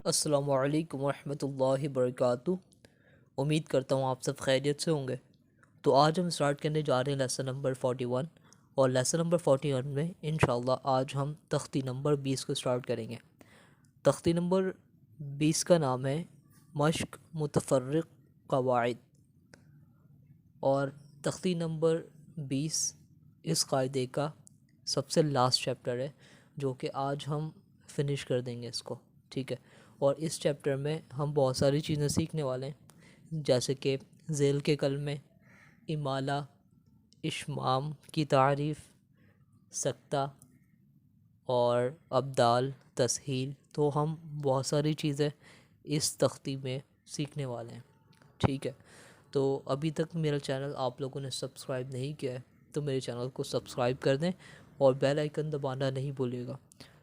السلام علیکم ورحمۃ اللہ وبرکاتہ۔ امید کرتا ہوں آپ سب خیریت سے ہوں گے۔ تو آج ہم سٹارٹ کرنے جا رہے ہیں لیسن نمبر 41، اور لیسن نمبر 41 میں انشاءاللہ آج ہم تختی نمبر 20 کو سٹارٹ کریں گے۔ تختی نمبر 20 کا نام ہے مشق متفرق قواعد، اور تختی نمبر 20 اس قاعدے کا سب سے لاسٹ چیپٹر ہے، جو کہ آج ہم فنش کر دیں گے اس کو، ٹھیک ہے۔ اور اس چیپٹر میں ہم بہت ساری چیزیں سیکھنے والے ہیں، جیسے کہ ذیل کے کلمے، امالہ، اشمام کی تعریف، سکتہ اور ابدال، تسہیل۔ تو ہم بہت ساری چیزیں اس تختی میں سیکھنے والے ہیں، ٹھیک ہے۔ تو ابھی تک میرا چینل آپ لوگوں نے سبسکرائب نہیں کیا ہے تو میرے چینل کو سبسکرائب کر دیں، اور بیل آئیکن دبانا نہیں بھولیے گا،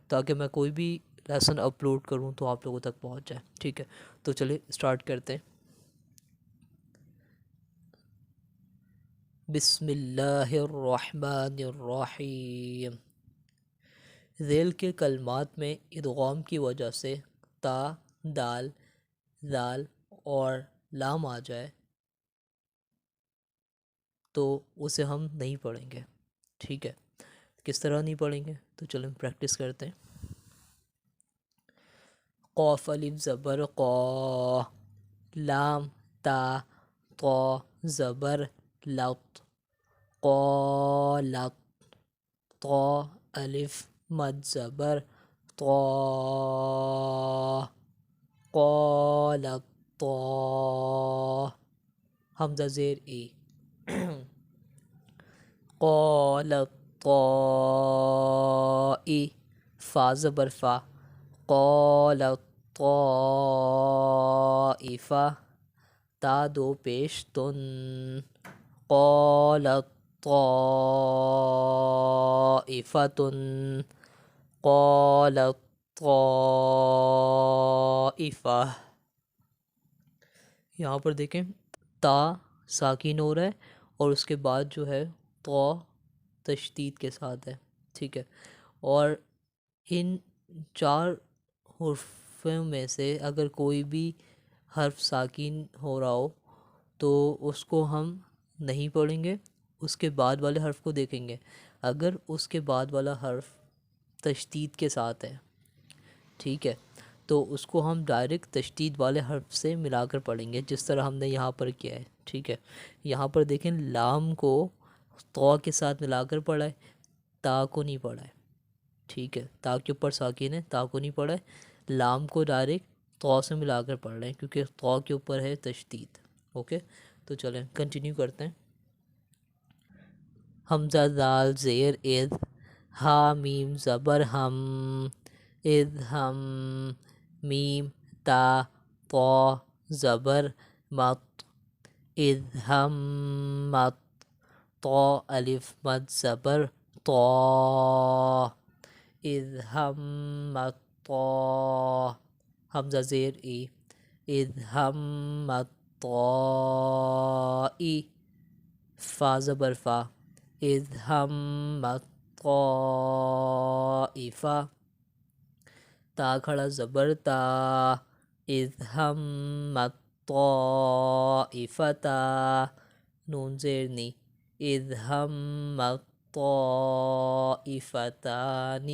تاکہ میں کوئی بھی لیسن اپلوڈ کروں تو آپ لوگوں تک پہنچ جائے، ٹھیک ہے۔ تو چلیے اسٹارٹ کرتے ہیں۔ بسم اللہ الرحمن الرحیم۔ ذیل کے کلمات میں ادغام کی وجہ سے تا، دال، ذال اور لام آ جائے تو اسے ہم نہیں پڑھیں گے، ٹھیک ہے۔ کس طرح نہیں پڑھیں گے تو چلیں پریکٹس کرتے ہیں۔ قاف الف زبر قا، لام تا طا زبر لط، قالت، طا الف مد زبر طا، قالت طا، حمزہ زیر ای، قالت طائی، فا زبر فا، قالت طائفہ، تا دو پیش تن، قالت طائفۃ، قالت طائفہ۔ یہاں پر دیکھیں تا ساکن ہو رہا ہے، اور اس کے بعد جو ہے طا تشدید کے ساتھ ہے، ٹھیک ہے۔ اور ان چار حرفوں میں سے اگر کوئی بھی حرف ساکن ہو رہا ہو تو اس کو ہم نہیں پڑھیں گے، اس کے بعد والے حرف کو دیکھیں گے۔ اگر اس کے بعد والا حرف تشدید کے ساتھ ہے، ٹھیک ہے، تو اس کو ہم ڈائریکٹ تشدید والے حرف سے ملا کر پڑھیں گے، جس طرح ہم نے یہاں پر کیا ہے، ٹھیک ہے۔ یہاں پر دیکھیں لام کو طا کے ساتھ ملا کر پڑھا ہے، تا کو نہیں پڑھا ہے، ٹھیک ہے۔ تا کے اوپر ساکن ہے، تا کو نہیں پڑھا ہے، لام کو ڈائریکٹ طا سے ملا کر پڑھ رہے ہیں، کیونکہ طا کے اوپر ہے تشدید، اوکے۔ تو چلیں کنٹینیو کرتے ہیں۔ حمزہ دال زیر اذ، ہا میم زبر ہم، اذ ہم، میم تا طا زبر مت، اذ ہم مت، طا الف مد زبر طا، اذ ہم مت طا، حمزہ زیر ای، اذ ہم مت طائی، فا زبر فا، اذ ہمت طائفہ، تا کھڑا زبر تا، اذ ہمت طائفۃ، نون زیر نی، اذ ہمت طائفتان،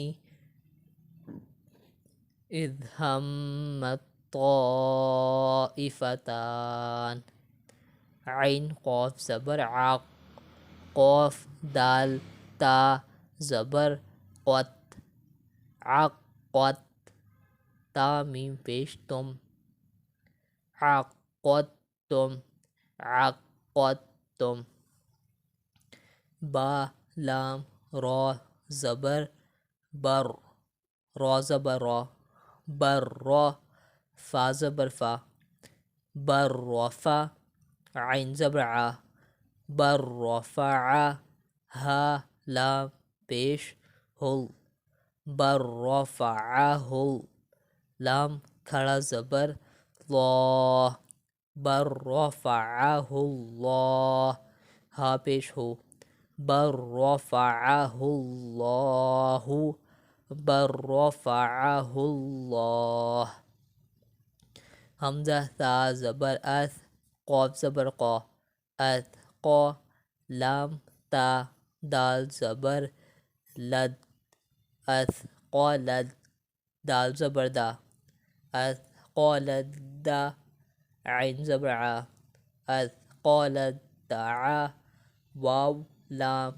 اذ ہمت طائفتان۔ عین قاف زبر عق، قاف دال تا زبر قت، عقت، تا میم پیش تم، عقدتم، عقدتم۔ با لام را زبر بر، را زبر را، بر را، فا زبر فا، بر رفع، عین زبر ع، بر رفع، ہا لام پیش ہل، بر رفعہ، لام کھڑا زبر لا، بر رفعہ اللہ، ہا پیش ہو، بر رفعہ اللہ، بل رفعه اللہ. حمزہ تا زبر اث، قاف زبر قا، اث قا، لام تا، دال زبر لد، اث قالد، دال زبر دا، اث قالد دا، عین زبر ع، اث قالد دعا، واو لام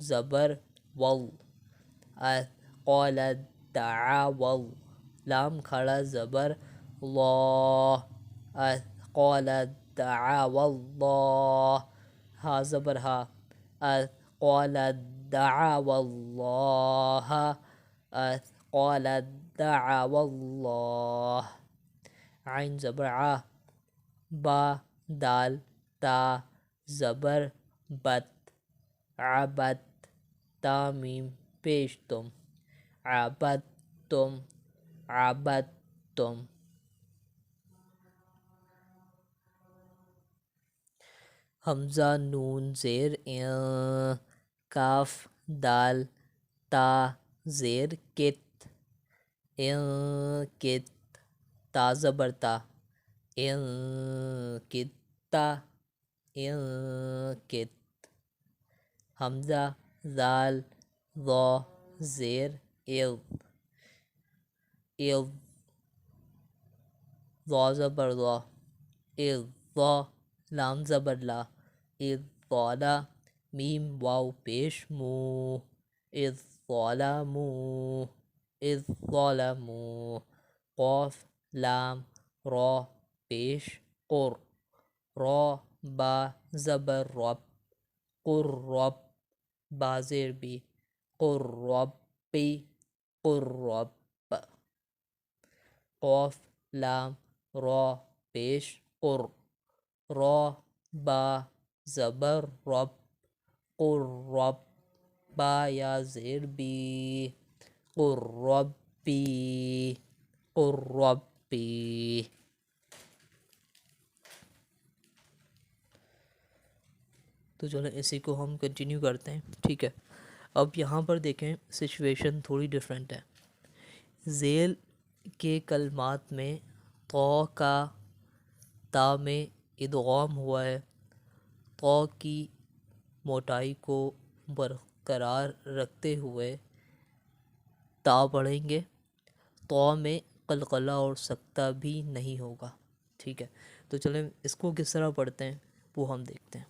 زبر ول، اث قالد دعا ول، لام کھڑا زبر اللہ، اث قالد دعا واللہ، ہا زبر ہا، اث قالت دعا واللہ، اث قالت دعا واللہ. عین زبر ع، با دال تا زبر بت، عبد، تا میم پیش تم، عبدتم، عبدتم. حمزہ نون زیر کاف دال تا زیر کت، کت، تا زبر تا، کتا، کت. حمزہ ذال ضا زیر اض، اض، ضا زبر ضا، اض ضا، لام زبر لا، اذ ضالا، میم واو پیش مو، اذ ظالمو، اذ ظالمو. قاف لام را پیش قر، را با زبر رب، قر رب، با زیر بی، قر ربی، قر رب. قاف لام را پیش قر، را با زبر رب، قر رب، با یا زیر بی، قر ربی، قر ربی. تو چلیں اسی کو ہم کنٹینیو کرتے ہیں. ٹھیک ہے، اب یہاں پر دیکھیں سچویشن تھوڑی ڈیفرنٹ ہے. ذیل کے کلمات میں طا کا تا میں ادغام ہوا ہے. طا کی موٹائی کو برقرار رکھتے ہوئے تا پڑھیں گے. طا میں قلقلہ اور سکتہ بھی نہیں ہوگا. ٹھیک ہے، تو چلیں اس کو کس طرح پڑھتے ہیں وہ ہم دیکھتے ہیں.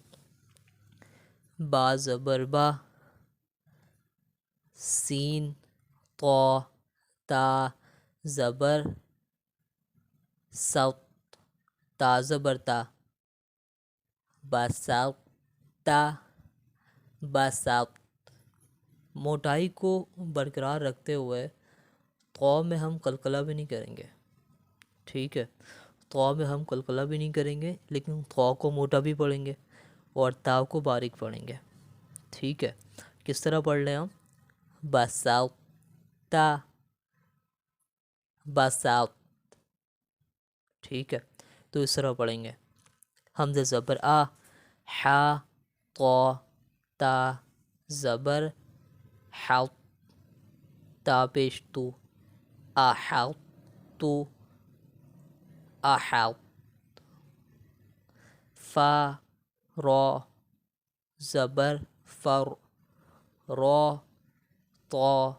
با زبر با، سین طا، تا زبر سوت، تا زبر تا، بسوتا، بسوت. موٹائی کو برقرار رکھتے ہوئے طا میں ہم قلقلہ بھی نہیں کریں گے. ٹھیک ہے، طا میں ہم قلقلہ بھی نہیں کریں گے، لیکن طا کو موٹا بھی پڑھیں گے اور تا کو باریک پڑھیں گے. ٹھیک ہے، کس طرح پڑھ لیں ہم؟ بسوتا، بسوت. ٹھیک ہے، تو اس طرح پڑھیں گے. حمزہ زبر آ، حا، طا، تا زبر حوت، تا پیش تو، احوت تو، احوت. فا را زبر فر، را، طا،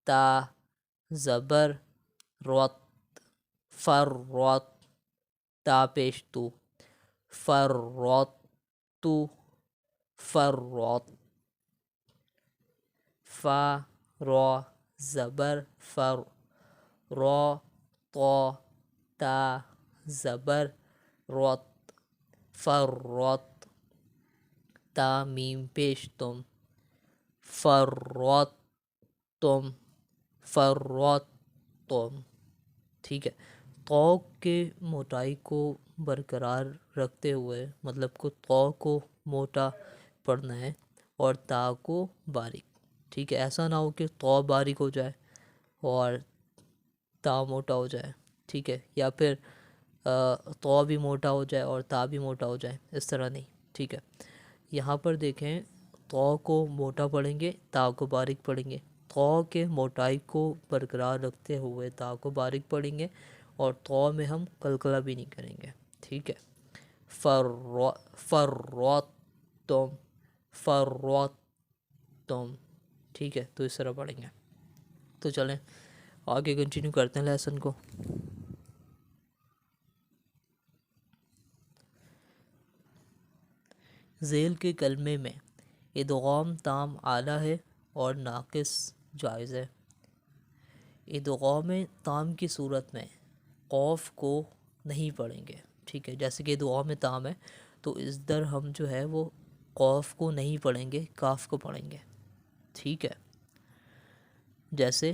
تا زبر رت، فرت، تا پیش تو، فرت تو، فرت. فا را زبر فر، را، طا، تا زبر رت، فرت، تا میم پیش تم، فرت تم، فرت تم. ٹھیک ہے، طا کے موٹائی کو برقرار رکھتے ہوئے مطلب کو طا کو موٹا پڑھنا ہے اور تا کو باریک. ٹھیک ہے، ایسا نہ ہو کہ طا باریک ہو جائے اور تا موٹا ہو جائے. ٹھیک ہے، یا پھر طا بھی موٹا ہو جائے اور تا بھی موٹا ہو جائے، اس طرح نہیں. ٹھیک ہے، یہاں پر دیکھیں طا کو موٹا پڑھیں گے، تا کو باریک پڑھیں گے. تو کے موٹائی کو برقرار رکھتے ہوئے تا کو باریک پڑھیں گے، اور تو میں ہم قلقلہ بھی نہیں کریں گے، ٹھیک ہے۔ فرّتم، فرّتم، ٹھیک ہے، تو اس طرح پڑھیں گے۔ تو چلیں آگے کنٹینیو کرتے ہیں لیسن کو۔ ذیل کے کلمے میں ادغام تام اعلیٰ ہے اور ناقص جائز ہے۔ ادغام تام کی صورت میں قوف کو نہیں پڑھیں گے، ٹھیک ہے، جیسے کہ ادغام تام ہے تو اس در ہم جو ہے وہ قوف کو نہیں پڑھیں گے، کاف کو پڑھیں گے، ٹھیک ہے۔ جیسے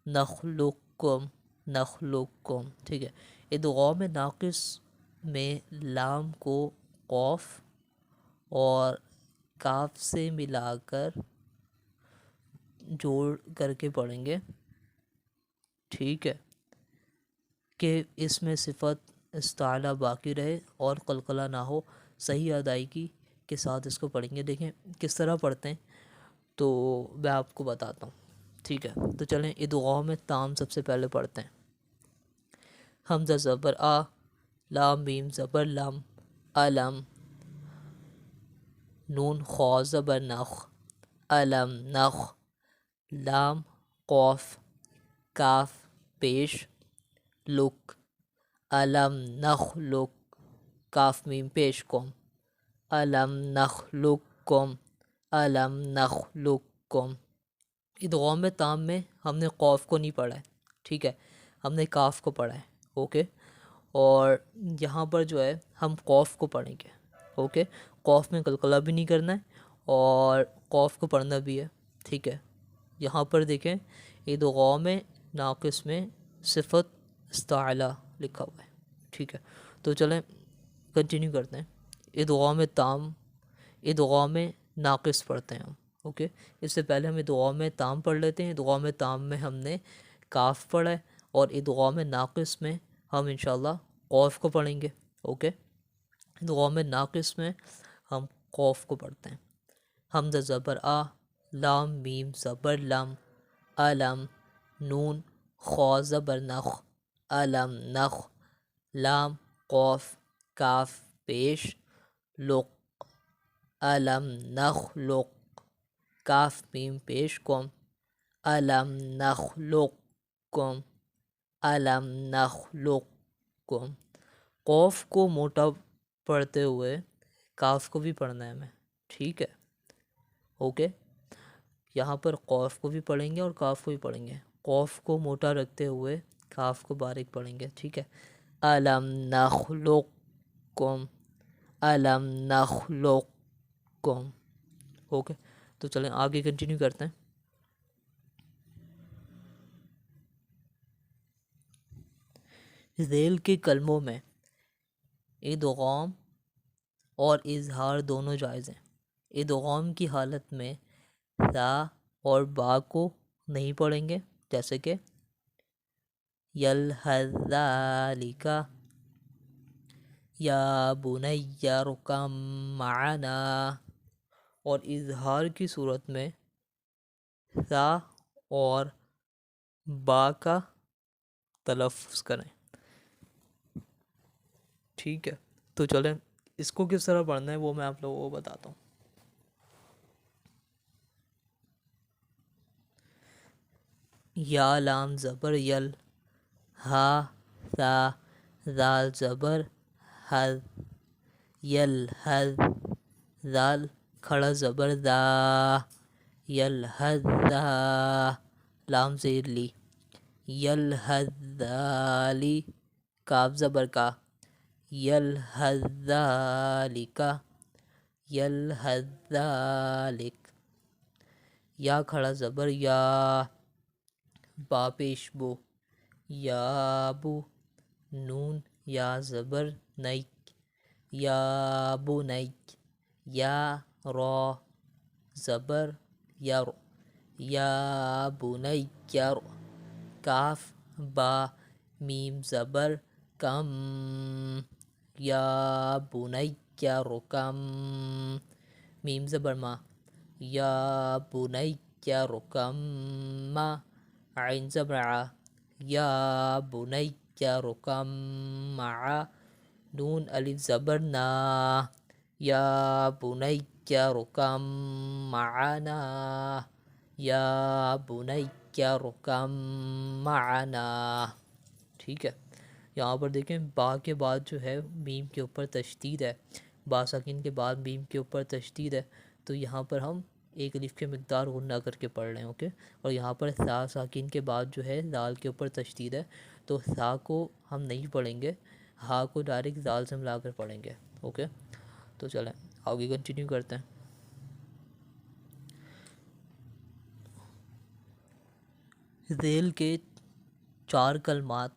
نخلقکم، نخلقکم، ٹھیک ہے۔ ادغام ناقص میں لام کو قوف اور کاف سے ملا کر جوڑ کر کے پڑھیں گے، ٹھیک ہے، کہ اس میں صفت استعلیٰ باقی رہے اور قلقلہ نہ ہو، صحیح ادائیگی کے ساتھ اس کو پڑھیں گے۔ دیکھیں کس طرح پڑھتے ہیں تو میں آپ کو بتاتا ہوں، ٹھیک ہے۔ تو چلیں ادغام تام سب سے پہلے پڑھتے ہیں۔ حمزہ زبر آ، لام میم زبر لام، علم، نون خا زبر نخ، علم نخ، لام قوف کاف پیش، لک، علم نخلق، کاف میم پیش کم، علم نخلقکم، علم نخلقکم۔ ادغام تام میں ہم نے قوف کو نہیں پڑھا ہے، ٹھیک ہے، ہم نے کاف کو پڑھا ہے، اوکے، اور یہاں پر جو ہے ہم قوف کو پڑھیں گے، اوکے۔ قوف میں قلقلہ بھی نہیں کرنا ہے اور قوف کو پڑھنا بھی ہے، ٹھیک ہے۔ یہاں پر دیکھیں ادغام ناقص میں صفت استعلیٰ لکھا ہوا ہے، ٹھیک ہے۔ تو چلیں کنٹینیو کرتے ہیں۔ ادغام تام، ادغام ناقص پڑھتے ہیں ہم، اوکے۔ اس سے پہلے ہم ادغام تام پڑھ لیتے ہیں۔ ادغام تام میں ہم نے کاف پڑھا ہے اور ادغام ناقص میں ہم انشاءاللہ قوف کو پڑھیں گے، اوکے۔ ادغام ناقص میں ہم قوف کو پڑھتے ہیں۔ حمزہ زبر آ، لام میم زبر لم، علم، نون خا زبر نخ، علم نخ، لام قوف کاف پیش، لق، علم نخلق، کاف میم پیش کم، علم نخلقکم، علم نخلقکم۔ قوف کو موٹا پڑھتے ہوئے کاف کو بھی پڑھنا ہے ہمیں، ٹھیک ہے، اوکے۔ یہاں پر قوف کو بھی پڑھیں گے اور کاف کو بھی پڑھیں گے۔ قوف کو موٹا رکھتے ہوئے کاف کو باریک پڑھیں گے، ٹھیک ہے۔ علم نخلقکم، علم نخلقکم، اوکے۔ تو چلیں آگے کنٹینیو کرتے ہیں۔ ذیل کے کلموں میں ادغام اور اظہار دونوں جائز ہیں۔ ادغام کی حالت میں تا اور با کو نہیں پڑھیں گے، جیسے کہ یلحظ ذالک، یا بنی ارکم معنا، اور اظہار کی صورت میں تا اور با کا تلفظ کریں، ٹھیک ہے۔ تو چلیں اس کو کس طرح پڑھنا ہے وہ میں آپ لوگوں کو بتاتا ہوں۔ یا لام زبر یل، ہا تا ذال زبر حز، یل حز، ذال کھڑا زبر دا، یل حز دا، لام زیر لی، یل حز ذالی، کاف زبر کا، یل حز ذالکا، یل حز ذالک، یا کھڑا زبر یا، با پیش بو، یا بو، نون یا زبر نیک، یا بو نیک، یا را زبر یر، یا بو نیک یر، کاف با میم زبر کم، یا بو نیک رکم، میم زبر ما، یا بو نیک رکم ما، عین زبر ع، یا بنی رکم مع، نون الف زبر نا، یا بنی رکم معنا، یا بنی رکم معنا. ٹھیک ہے، یہاں پر دیکھیں با کے بعد جو ہے میم کے اوپر تشدید ہے، با ساکن کے بعد میم کے اوپر تشدید ہے، تو یہاں پر ہم ایک الف کی مقدار غنہ کر کے پڑھ رہے ہیں. اوکے، اور یہاں پر ثا ساکن کے بعد جو ہے دال کے اوپر تشدید ہے، تو ثا کو ہم نہیں پڑھیں گے، ہا کو ڈائریکٹ دال سے ملا کر پڑھیں گے. اوکے، تو چلیں آگے کنٹینیو کرتے ہیں. ذیل کے 4 کلمات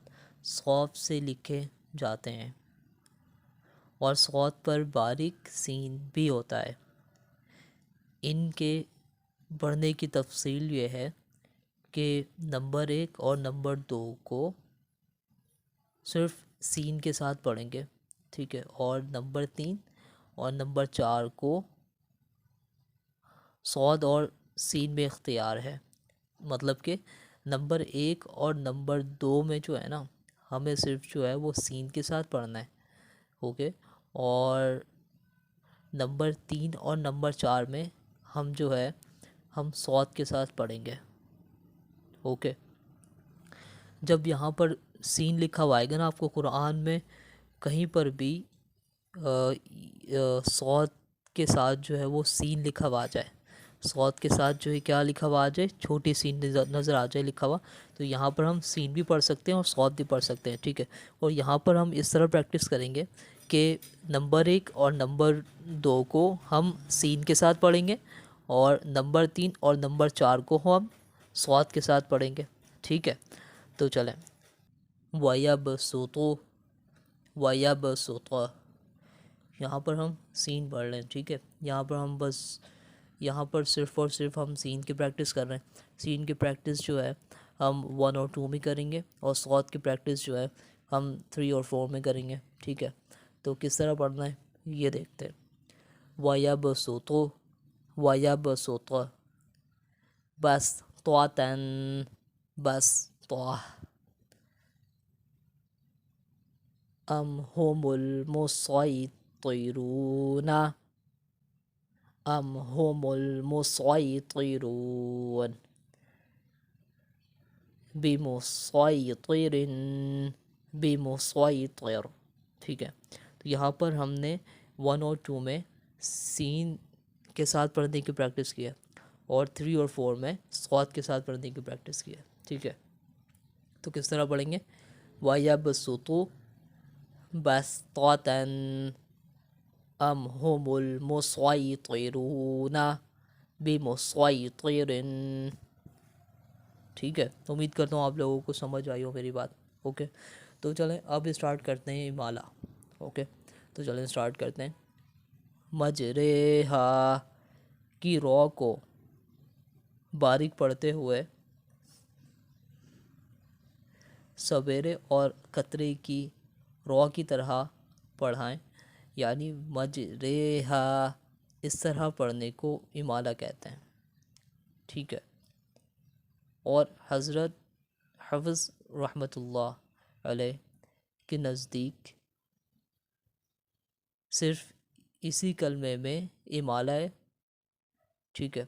صوت سے لکھے جاتے ہیں اور صوت پر باریک سین بھی ہوتا ہے. ان کے پڑھنے کی تفصیل یہ ہے کہ نمبر 1 اور نمبر 2 کو صرف سین کے ساتھ پڑھیں گے، ٹھیک ہے، اور نمبر 3 اور نمبر 4 کو صاد اور سین میں اختیار ہے. مطلب کہ نمبر 1 اور نمبر 2 میں جو ہے نا ہمیں صرف جو ہے وہ سین کے ساتھ پڑھنا ہے. اوکے، اور نمبر 3 اور نمبر 4 میں ہم جو ہے ہم صاد کے ساتھ پڑھیں گے. اوکے، جب یہاں پر سین لکھا ہوا آئے گا نا آپ کو قرآن میں کہیں پر بھی صاد کے ساتھ جو ہے وہ سین لکھا ہوا آ جائے، صاد کے ساتھ جو ہے کیا لکھا ہوا آ جائے، چھوٹی سین نظر آ جائے لکھا ہوا، تو یہاں پر ہم سین بھی پڑھ سکتے ہیں اور صاد بھی پڑھ سکتے ہیں. ٹھیک ہے، اور یہاں پر ہم اس طرح پریکٹس کریں گے کہ نمبر 1 اور نمبر 2 کو ہم سین کے ساتھ پڑھیں گے اور نمبر 3 اور نمبر 4 کو ہم صاد کے ساتھ پڑھیں گے. ٹھیک ہے، تو چلیں. وَيَبْسُطُ، وَيَبْسُطُ، یہاں پر ہم سین پڑھ رہے ہیں. ٹھیک ہے، یہاں پر ہم بس یہاں پر صرف اور صرف ہم سین کی پریکٹس کر رہے ہیں. سین کی پریکٹس جو ہے ہم 1 اور 2 میں کریں گے اور صاد کی پریکٹس جو ہے ہم 3 اور 4 میں کریں گے. ٹھیک ہے، تو کس طرح پڑھنا ہے یہ دیکھتے ہیں. وَيَبْسُطُ، وَيَبْسُطُ، بَسْطَةً، بَسْطَةً، أَمْ هُمُ الْمُسَيْطِرُونَ، أَمْ هُمُ الْمُسَيْطِرُونَ، بِمُسَيْطِرٍ، بِمُسَيْطِرٍ. ٹھیک ہے، تو یہاں پر ہم نے 1 اور 2 میں سین کے ساتھ پڑھنے کی پریکٹس کی ہے اور 3 اور 4 میں صاد کے ساتھ پڑھنے کی پریکٹس کی ہے. ٹھیک ہے، تو کس طرح پڑھیں گے. وَيَبْسُطُ بَسْطَةً، أَمْ هُمُ الْمُسَيْطِرُونَ بِمُسَيْطِرٍ. ٹھیک ہے، امید کرتا ہوں آپ لوگوں کو سمجھ آئی ہو میری بات. اوکے، تو چلیں اب اسٹارٹ کرتے ہیں امالا. اوکے، تو چلیں اسٹارٹ کرتے ہیں. مجریہا کی رو کو باریک پڑھتے ہوئے سویرے اور قطرے کی رو کی طرح پڑھائیں، یعنی مجریہا اس طرح پڑھنے کو امالہ کہتے ہیں. ٹھیک ہے، اور حضرت حفظ رحمۃ اللہ علیہ کے نزدیک صرف اسی کلمے میں امالہ ہے. ٹھیک ہے،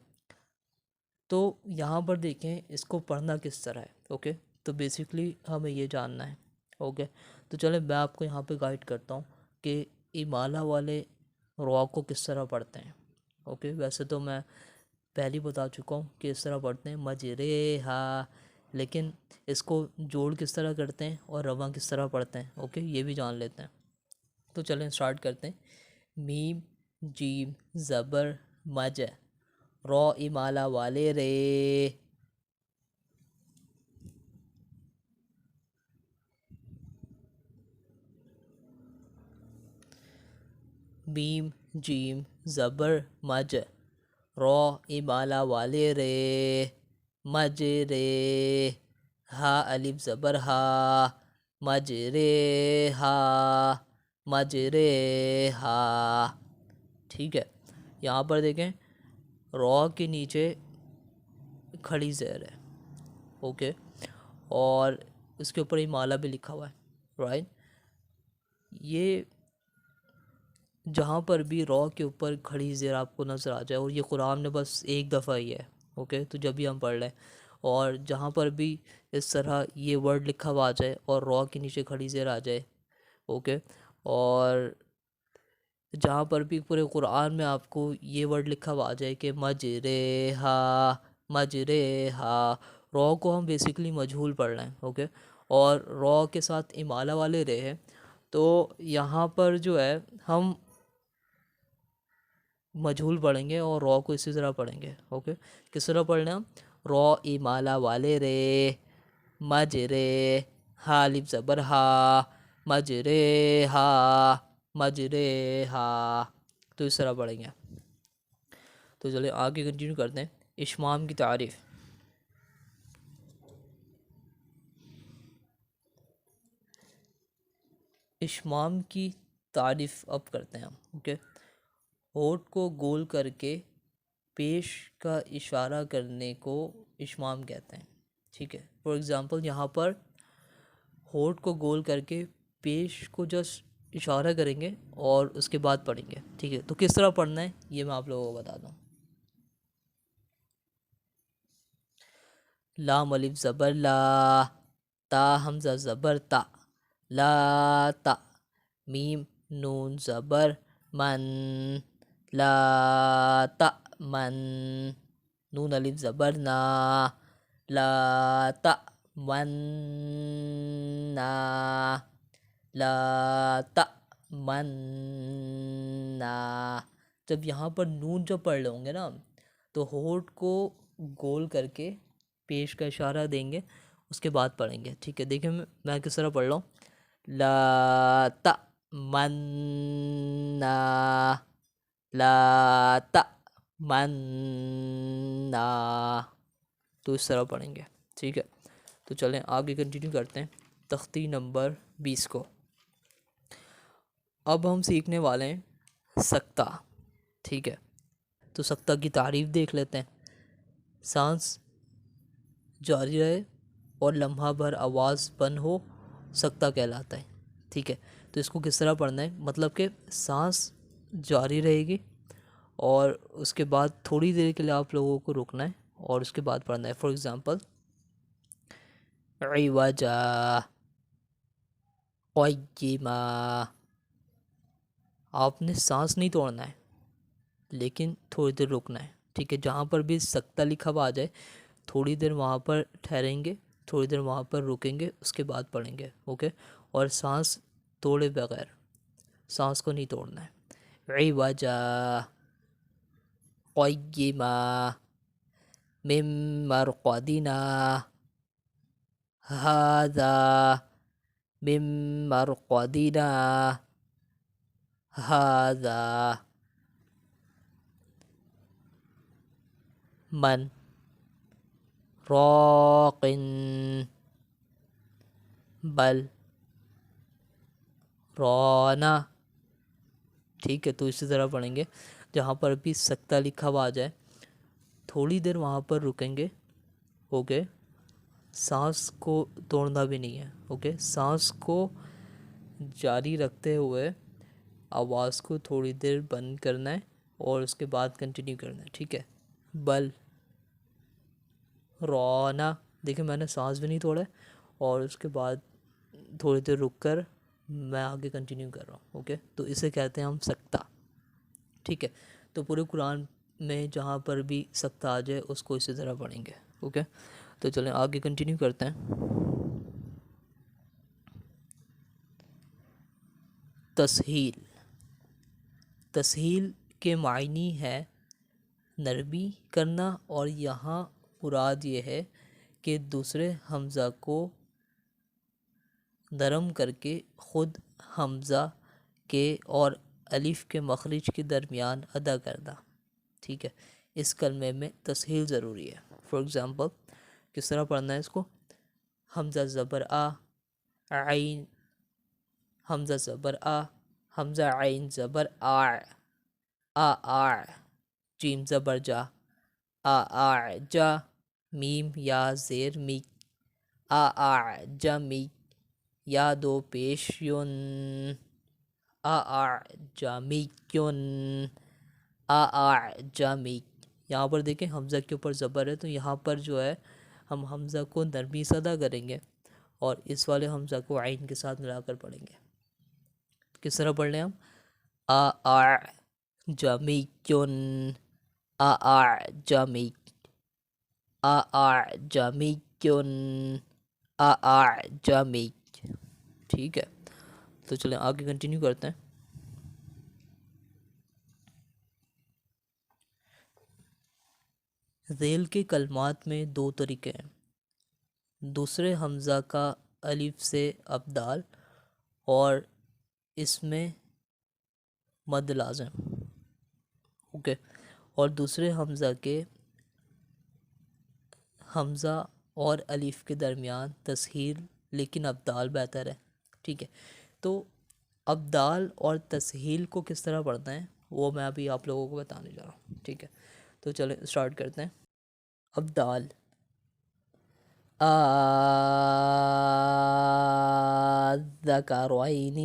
تو یہاں پر دیکھیں اس کو پڑھنا کس طرح ہے. اوکے، تو بیسیکلی ہمیں یہ جاننا ہے. اوکے، تو چلیں میں آپ کو یہاں پہ گائیڈ کرتا ہوں کہ امالہ والے رو کو کس طرح پڑھتے ہیں. اوکے، ویسے تو میں پہلے بتا چکا ہوں کہ اس طرح پڑھتے ہیں مجریہا، لیکن اس کو جوڑ کس طرح کرتے ہیں اور رواں کس طرح پڑھتے ہیں. اوکے، یہ بھی جان لیتے ہیں. تو چلیں اسٹارٹ کرتے ہیں. میم جیم زبر مج، رو امالہ والے رے، میم جیم زبر مج، رو امالہ والے رے، مج رے، ہا الف زبر ہا، مج رے ہا، مج رے ہا. ٹھیک ہے، یہاں پر دیکھیں رو کے نیچے کھڑی زیر ہے، اوکے، اور اس کے اوپر امالہ بھی لکھا ہوا ہے، رائٹ. یہ جہاں پر بھی را کے اوپر کھڑی زیر آپ کو نظر آ جائے، اور یہ قرآن میں بس ایک دفعہ ہی ہے، اوکے، تو جب بھی ہم پڑھ لیں اور جہاں پر بھی اس طرح یہ ورڈ لکھا ہوا آ جائے اور را کے نیچے کھڑی زیر آ جائے، اوکے، اور جہاں پر بھی پورے قرآن میں آپ کو یہ ورڈ لکھا ہوا آ جائے کہ مجرے ہا، را کو ہم بیسیکلی مجہول پڑھ رہے ہیں، اوکے، اور را کے ساتھ امالہ والے رے ہیں، تو یہاں پر جو ہے ہم مجہول پڑھیں گے اور را کو اسی طرح پڑھیں گے، اوکے. کس طرح پڑھنا ہم؟ را امالہ والے رے، مجرے، ہا الف زبر ہا، مجرے ہا، تو اس طرح پڑھیں گے. تو چلیں آگے کنٹینیو کرتے ہیں. اشمام کی تعریف. اشمام کی تعریف اب کرتے ہیں ہم، اوکے. ہونٹ کو گول کر کے پیش کا اشارہ کرنے کو اشمام کہتے ہیں، ٹھیک ہے. فار ایگزامپل یہاں پر ہونٹ کو گول کر کے پیش کو جسٹ اشارہ کریں گے اور اس کے بعد پڑھیں گے، ٹھیک ہے. تو کس طرح پڑھنا ہے یہ میں آپ لوگوں کو بتا دوں. لام الف زبر لا، تا حمزہ زبر تا، لا تا، میم نون زبر من، لا تا من، نون الف زبر نا، لا تا من نا، لا تا من نا. جب یہاں پر نون جب پڑھ لیں گے نا تو ہونٹ کو گول کر کے پیش کا اشارہ دیں گے، اس کے بعد پڑھیں گے، ٹھیک ہے. دیکھیں میں کس طرح پڑھ رہا ہوں. لا تا من نا، لا تا من نا، تو اس طرح پڑھیں گے، ٹھیک ہے. تو چلیں آگے کنٹینیو کرتے ہیں. تختی نمبر 20 کو اب ہم سیکھنے والے ہیں سکتہ، ٹھیک ہے. تو سکتہ کی تعریف دیکھ لیتے ہیں. سانس جاری رہے اور لمحہ بھر آواز بند ہو سکتہ کہلاتا ہے، ٹھیک ہے. تو اس کو کس طرح پڑھنا ہے؟ مطلب کہ سانس جاری رہے گی اور اس کے بعد تھوڑی دیر کے لیے آپ لوگوں کو رکنا ہے اور اس کے بعد پڑھنا ہے. فار ایگزامپل عوجا، قیما. آپ نے سانس نہیں توڑنا ہے لیکن تھوڑی دیر رکنا ہے، ٹھیک ہے. جہاں پر بھی سکتہ لکھا ہوا آ جائے تھوڑی دیر وہاں پر ٹھہریں گے، تھوڑی دیر وہاں پر رکیں گے، اس کے بعد پڑھیں گے، اوکے. اور سانس توڑے بغیر، سانس کو نہیں توڑنا ہے. عوجا، قیما، من مرقدنا، هذا من مرقدنا، هذا. من راق بل رانا، ٹھیک ہے. تو اسی طرح پڑھیں گے. جہاں پر بھی سکتہ لکھا ہوا آ جائے تھوڑی دیر وہاں پر رکیں گے، اوکے. سانس کو توڑنا بھی نہیں ہے، اوکے. سانس کو جاری رکھتے ہوئے آواز کو تھوڑی دیر بند کرنا ہے اور اس کے بعد کنٹینیو کرنا ہے، ٹھیک ہے. بل رونا، دیکھیں میں نے سانس بھی نہیں توڑا اور اس کے بعد تھوڑی دیر رک کر میں آگے کنٹینیو کر رہا ہوں، اوکے. تو اسے کہتے ہیں ہم سکتہ، ٹھیک ہے. تو پورے قرآن میں جہاں پر بھی سکتہ آ جائے اس کو اسی طرح پڑھیں گے، اوکے. تو چلیں آگے کنٹینیو کرتے ہیں. تسہیل. تسہیل کے معنی ہے نرمی کرنا، اور یہاں مراد یہ ہے کہ دوسرے حمزہ کو نرم کر کے خود حمزہ کے اور الف کے مخرج کے درمیان ادا کرنا، ٹھیک ہے. اس کلمے میں تسہیل ضروری ہے. فار ایگزامپل کس طرح پڑھنا ہے اس کو؟ حمزہ زبر آ، عین، حمزہ زبر آ، حمزہ عین زبر آ، آ آ، جیم زبر جا، آ آ جا، میم یا زیر می، اعجمی، یا دو پیش یون، اعجمی یون، اعجمی. یہاں پر دیکھیں حمزہ کے اوپر زبر ہے، تو یہاں پر جو ہے ہم حمزہ کو نرمی سے ادا کریں گے اور اس والے حمزہ کو عین کے ساتھ ملا کر پڑھیں گے. کس طرح پڑھ لیں ہم؟ اعجمی، اعجمی، اعجمی، اعجمی. ٹھیک ہے، تو چلیں آگے کنٹینیو کرتے ہیں. ذیل کے کلمات میں دو طریقے ہیں. دوسرے حمزہ کا الف سے ابدال اور اس میں مد لازم. اوکے، اور دوسرے حمزہ کے حمزہ اور الف کے درمیان تسہیل لیکن ابدال بہتر ہے. ٹھیک ہے، تو ابدال اور تسہیل کو کس طرح پڑھتے ہیں وہ میں ابھی آپ لوگوں کو بتانے جا رہا ہوں. ٹھیک ہے، تو چلیں اسٹارٹ کرتے ہیں. ابدال، الذکرین،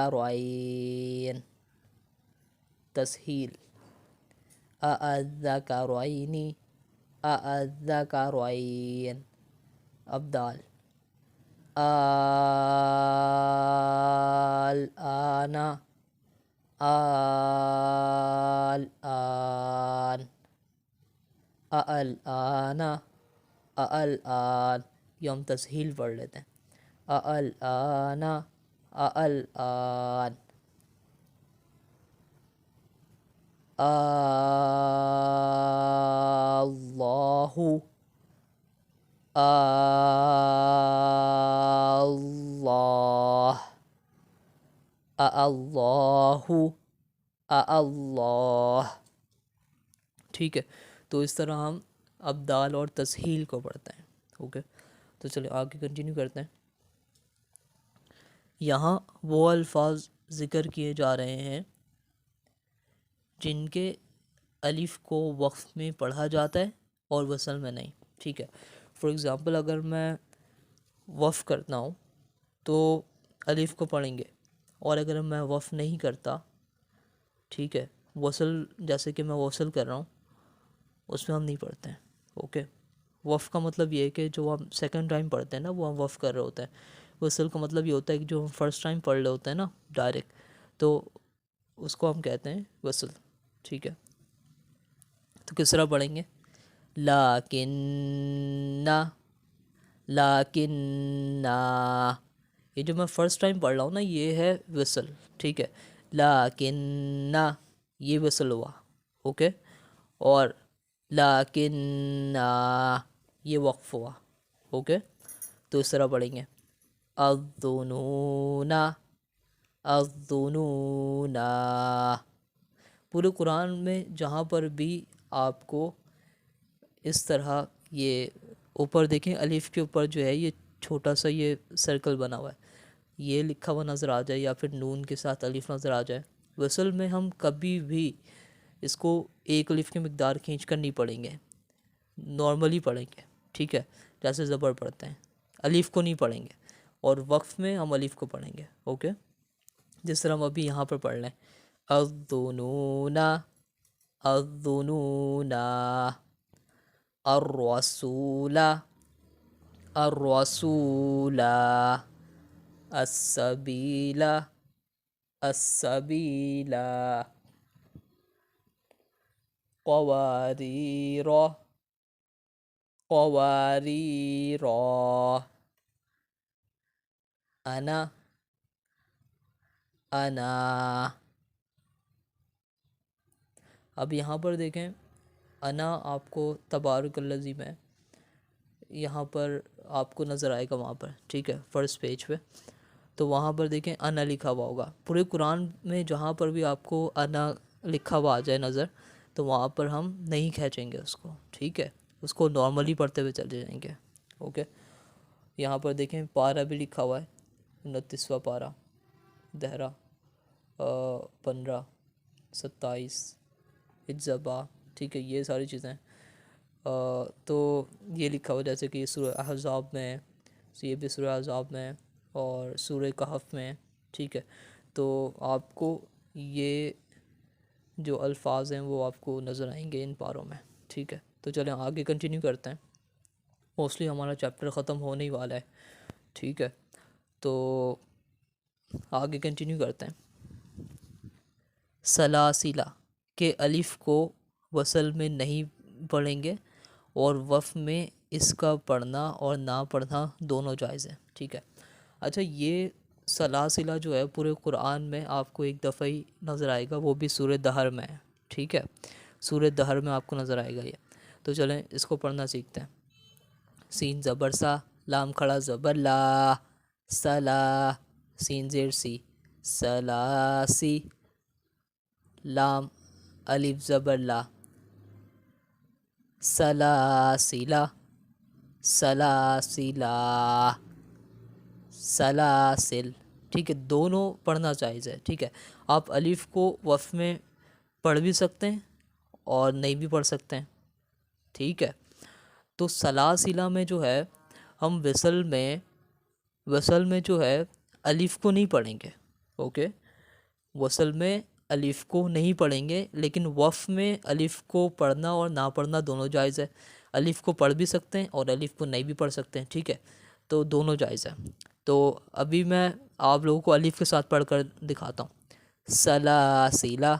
الذکرین. تسہیل، الذکرین، الذکرین. ابدال، الآن، الآن، الآن، الآن. یہ ہم تسہیل پڑھ لیتے ہیں. الآن، الآن. اللہ، اللہ، اللہ، اللہ. ٹھیک ہے، تو اس طرح ہم ابدال اور تسہیل کو پڑھتے ہیں. اوکے، تو چلیں آگے کنٹینیو کرتے ہیں. یہاں وہ الفاظ ذکر کیے جا رہے ہیں جن کے الف کو وقف میں پڑھا جاتا ہے اور وصل میں نہیں. ٹھیک ہے، فار ایگزامپل اگر میں وقف کرتا ہوں تو الف کو پڑھیں گے، اور اگر میں وقف نہیں کرتا، ٹھیک ہے، وصل جیسے کہ میں وصل کر رہا ہوں اس میں ہم نہیں پڑھتے ہیں. اوکے، وقف کا مطلب یہ ہے کہ جو ہم سیکنڈ ٹائم پڑھتے ہیں نا وہ ہم وقف کر رہے ہوتے ہیں. وصل کا مطلب یہ ہوتا ہے کہ جو ہم فرسٹ ٹائم پڑھ رہے ہوتے ہیں نا ڈائریکٹ، تو اس کو ہم کہتے ہیں وصل. ٹھیک ہے، تو کس طرح پڑھیں گے؟ لیکن، لیکن، یہ جو میں فرسٹ ٹائم پڑھ رہا ہوں نا یہ ہے وصل. ٹھیک ہے، لیکن یہ وصل ہوا. اوکے، اور لیکن یہ وقف ہوا. اوکے، تو اس طرح پڑھیں گے. الظنون، الظنون. پورے قرآن میں جہاں پر بھی آپ کو اس طرح یہ اوپر دیکھیں الف کے اوپر جو ہے یہ چھوٹا سا یہ سرکل بنا ہوا ہے، یہ لکھا ہوا نظر آ جائے یا پھر نون کے ساتھ الف نظر آ جائے، وصل میں ہم کبھی بھی اس کو ایک الف کی مقدار کھینچ کر نہیں پڑھیں گے، نارملی پڑھیں گے. ٹھیک ہے، جیسے زبر پڑھتے ہیں الف کو نہیں پڑھیں گے، اور وقف میں ہم الف کو پڑھیں گے. اوکے، جس طرح ہم ابھی یہاں پر پڑھ لیں. الظنون، الظنون. الرسول، الرسول. السبیل، السبیل. قواریر، قواریر. انا، انا. اب یہاں پر دیکھیں انا آپ کو تبارک الذی میں یہاں پر آپ کو نظر آئے گا وہاں پر. ٹھیک ہے، فرسٹ پیج پہ تو وہاں پر دیکھیں انا لکھا ہوا ہوگا. پورے قرآن میں جہاں پر بھی آپ کو انا لکھا ہوا آ جائے نظر تو وہاں پر ہم نہیں کھینچیں گے اس کو. ٹھیک ہے، اس کو نارملی پڑھتے ہوئے چلے جائیں گے. اوکے، یہاں پر دیکھیں پارہ بھی لکھا ہوا ہے، 29واں پارہ، دہرہ 15. 27 اجزبا، ٹھیک ہے، یہ ساری چیزیں تو یہ لکھا ہوا جیسے کہ سورہ احزاب میں ہے، یہ بھی سورہ احزاب میں ہے اور سورہ کہف میں ہے، ٹھیک ہے۔ تو آپ کو یہ جو الفاظ ہیں وہ آپ کو نظر آئیں گے ان پاروں میں، ٹھیک ہے۔ تو چلیں آگے کنٹینیو کرتے ہیں، موسٹلی ہمارا چیپٹر ختم ہونے ہی والا ہے، ٹھیک ہے۔ تو آگے کنٹینیو کرتے ہیں۔ سلاسلہ کے الف کو وصل میں نہیں پڑھیں گے اور وف میں اس کا پڑھنا اور نہ پڑھنا دونوں جائز ہیں، ٹھیک ہے۔ اچھا، یہ سلاسلہ جو ہے پورے قرآن میں آپ کو ایک دفعہ ہی نظر آئے گا، وہ بھی سورہ دہر میں ہے، ٹھیک ہے، سورہ دہر میں آپ کو نظر آئے گا یہ۔ تو چلیں اس کو پڑھنا سیکھتے ہیں۔ سین زبر سا، لام کھڑا زبر لا، سلا، سین زیر سی، سلاسی، لام الف زبر لا، سلاسلہ، سلاسلہ، سلاسل، ٹھیک ہے، دونوں پڑھنا جائز ہے، ٹھیک ہے۔ آپ الف کو وف میں پڑھ بھی سکتے ہیں اور نہیں بھی پڑھ سکتے ہیں، ٹھیک ہے۔ تو سلاسلہ میں جو ہے ہم وصل میں جو ہے الف کو نہیں پڑھیں گے، اوکے، وصل میں الف کو نہیں پڑھیں گے، لیکن وف میں الف کو پڑھنا اور نہ پڑھنا دونوں جائز ہے۔ الف کو پڑھ بھی سکتے ہیں اور الف کو نہیں بھی پڑھ سکتے ہیں، ٹھیک ہے، تو دونوں جائز ہے۔ تو ابھی میں آپ لوگوں کو الف کے ساتھ پڑھ کر دکھاتا ہوں۔ سلاسلہ،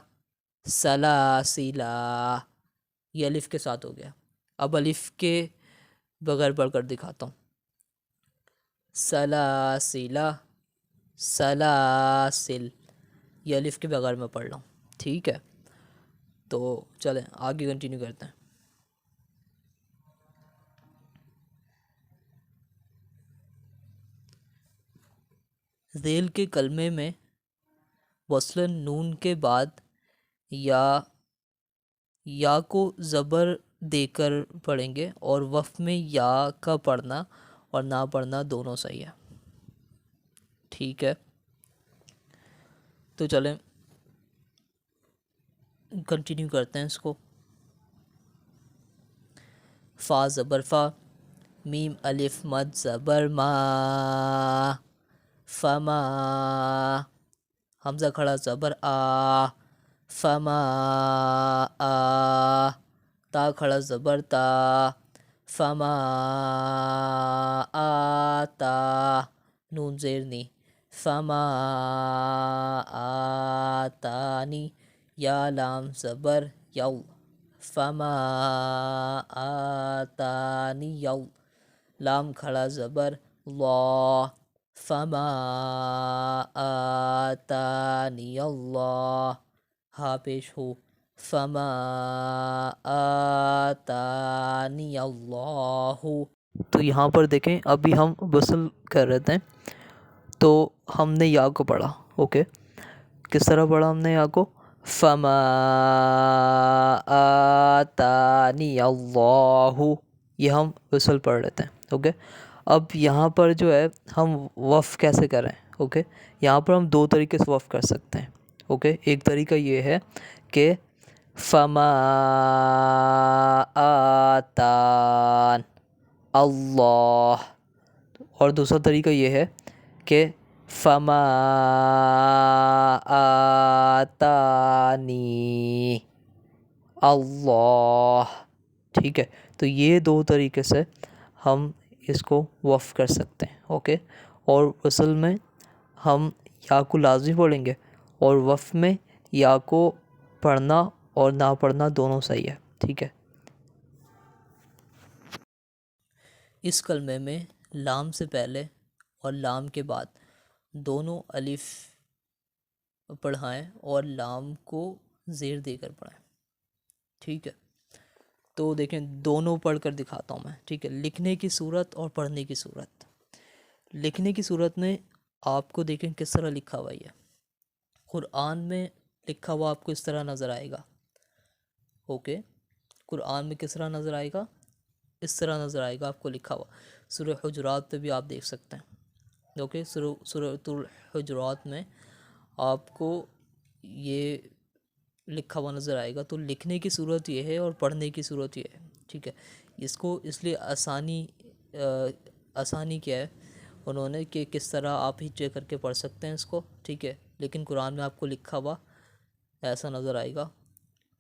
سلاسلہ، یہ الف کے ساتھ ہو گیا۔ اب الف کے بغیر پڑھ کر دکھاتا ہوں۔ سلاسلہ، سلاسل، یہ الف کے بغیر میں پڑھ رہا ہوں، ٹھیک ہے۔ تو چلیں آگے کنٹینیو کرتے ہیں۔ ذیل کے کلمے میں وصلاً نون کے بعد یا کو زبر دے کر پڑھیں گے اور وف میں یا کا پڑھنا اور نہ پڑھنا دونوں صحیح ہے، ٹھیک ہے۔ تو چلیں کنٹینیو کرتے ہیں اس کو۔ فا زبر فا، میم الف مد زبر ما، فما، حمزہ کھڑا زبر آ، فما آ، تا کھڑا زبر تا، فما آتا، نون زیر نی، فما آتانی، یا لام زبر یو، فما آتانی یو، لام کھڑا زبر لا، فما آتانی اللہ، ہا پیش ہو، فما آتانی اللہ۔ تو یہاں پر دیکھیں ابھی ہم وصل کر رہے تھے تو ہم نے یا کو پڑھا، اوکے، کس طرح پڑھا ہم نے یا کو؟ فما آتانی اللہ، یہ ہم وصل پڑھ لیتے ہیں، اوکے۔ اب یہاں پر جو ہے ہم وف کیسے کریں، اوکے، یہاں پر ہم دو طریقے سے وف کر سکتے ہیں، اوکے۔ ایک طریقہ یہ ہے کہ فما آتان اللہ، اور دوسرا طریقہ یہ ہے کہ فما آتانی اللہ، ٹھیک ہے۔ تو یہ دو طریقے سے ہم اس کو وف کر سکتے ہیں، اوکے۔ اور وصل میں ہم یا کو لازمی پڑھیں گے اور وف میں یا کو پڑھنا اور نہ پڑھنا دونوں صحیح ہے، ٹھیک ہے۔ اس کلمے میں لام سے پہلے اور لام کے بعد دونوں الف پڑھائیں اور لام کو زیر دے کر پڑھائیں، ٹھیک ہے۔ تو دیکھیں دونوں پڑھ کر دکھاتا ہوں میں، ٹھیک ہے، لکھنے کی صورت اور پڑھنے کی صورت۔ لکھنے کی صورت میں آپ کو دیکھیں کس طرح لکھا ہوا ہے، قرآن میں لکھا ہوا آپ کو اس طرح نظر آئے گا، اوکے۔ قرآن میں کس طرح نظر آئے گا؟ اس طرح نظر آئے گا آپ کو لکھا ہوا۔ سورہ حجرات پہ بھی آپ دیکھ سکتے ہیں، اوکے، سورہ الحجرات میں آپ کو یہ لکھا ہوا نظر آئے گا، تو لکھنے کی صورت یہ ہے اور پڑھنے کی صورت یہ ہے، ٹھیک ہے۔ اس کو اس لیے آسانی کیا ہے انہوں نے کہ کس طرح آپ ہجے کر کے پڑھ سکتے ہیں اس کو، ٹھیک ہے، لیکن قرآن میں آپ کو لکھا ہوا ایسا نظر آئے گا،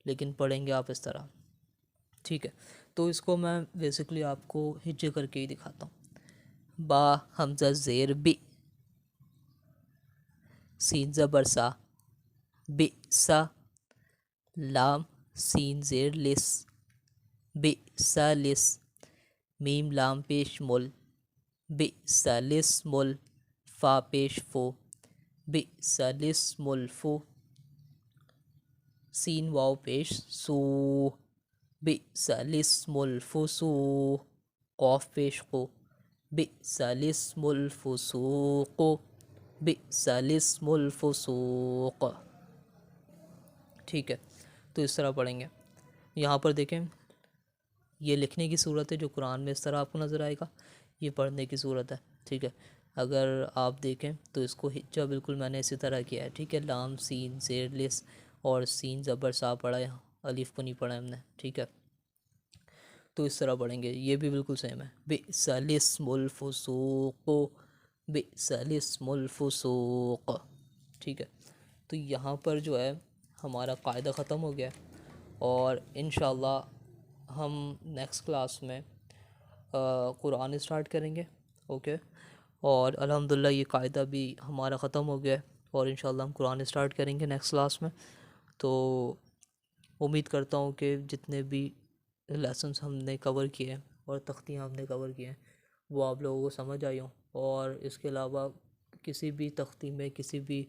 لیکن پڑھیں گے آپ اس طرح، ٹھیک ہے۔ تو اس کو میں بیسکلی آپ کو ہجے کر کے ہی دکھاتا ہوں۔ با حمزہ زیر بی، سین زبر سا، بی سا، لام سین زیر لس، بی سا لس، میم لام پیش مل، بی سا لس مل، فا پیش فو، بی سا لس مل فو، سین واو پیش سو، بی سا لس مل فسو، قوف پیش قو، بی سا لس مل فسوق، بئس الاسم الفسوق، ٹھیک ہے۔ تو اس طرح پڑھیں گے۔ یہاں پر دیکھیں یہ لکھنے کی صورت ہے جو قرآن میں اس طرح آپ کو نظر آئے گا، یہ پڑھنے کی صورت ہے، ٹھیک ہے۔ اگر آپ دیکھیں تو اس کو ہجہ بالکل میں نے اسی طرح کیا ہے، ٹھیک ہے۔ لام سین زیر لس اور سین زبر سا پڑھا ہے، الف کو نہیں پڑھا ہم نے، ٹھیک ہے۔ تو اس طرح پڑھیں گے، یہ بھی بالکل سیم ہے، بئس الاسم الفسوق، بئس الاسم الفسوق، ٹھیک ہے۔ تو یہاں پر جو ہے ہمارا قاعدہ ختم ہو گیا ہے، اور انشاءاللہ ہم نیکسٹ کلاس میں قرآن اسٹارٹ کریں گے، اوکے۔ اور الحمدللہ یہ قاعدہ بھی ہمارا ختم ہو گیا ہے، اور انشاءاللہ ہم قرآن اسٹارٹ کریں گے نیکسٹ کلاس میں۔ تو امید کرتا ہوں کہ جتنے بھی لیسنس ہم نے کور کیے ہیں اور تختیاں ہم نے کور کیے ہیں وہ آپ لوگوں کو سمجھ آئی ہوں، اور اس کے علاوہ کسی بھی تختی میں کسی بھی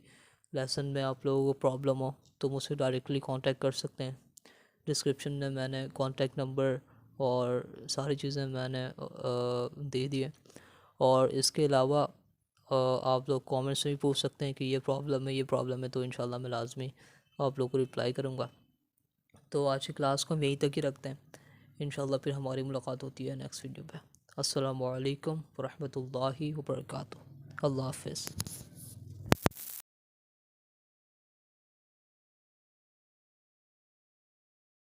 لیسن میں آپ لوگوں کو پرابلم ہو تو مجھ سے ڈائریکٹلی کانٹیکٹ کر سکتے ہیں۔ ڈسکرپشن میں میں نے کانٹیکٹ نمبر اور ساری چیزیں میں نے دے دی ہیں، اور اس کے علاوہ آپ لوگ کامنٹس میں بھی پوچھ سکتے ہیں کہ یہ پرابلم ہے یہ پرابلم ہے، تو انشاءاللہ میں لازمی آپ لوگوں کو رپلائی کروں گا۔ تو آج کی کلاس کو ہم یہیں تک ہی رکھتے ہیں، انشاءاللہ پھر ہماری ملاقات ہوتی ہے نیکسٹ ویڈیو پہ۔ السلام علیکم ورحمۃ اللہ وبرکاتہ، اللہ حافظ۔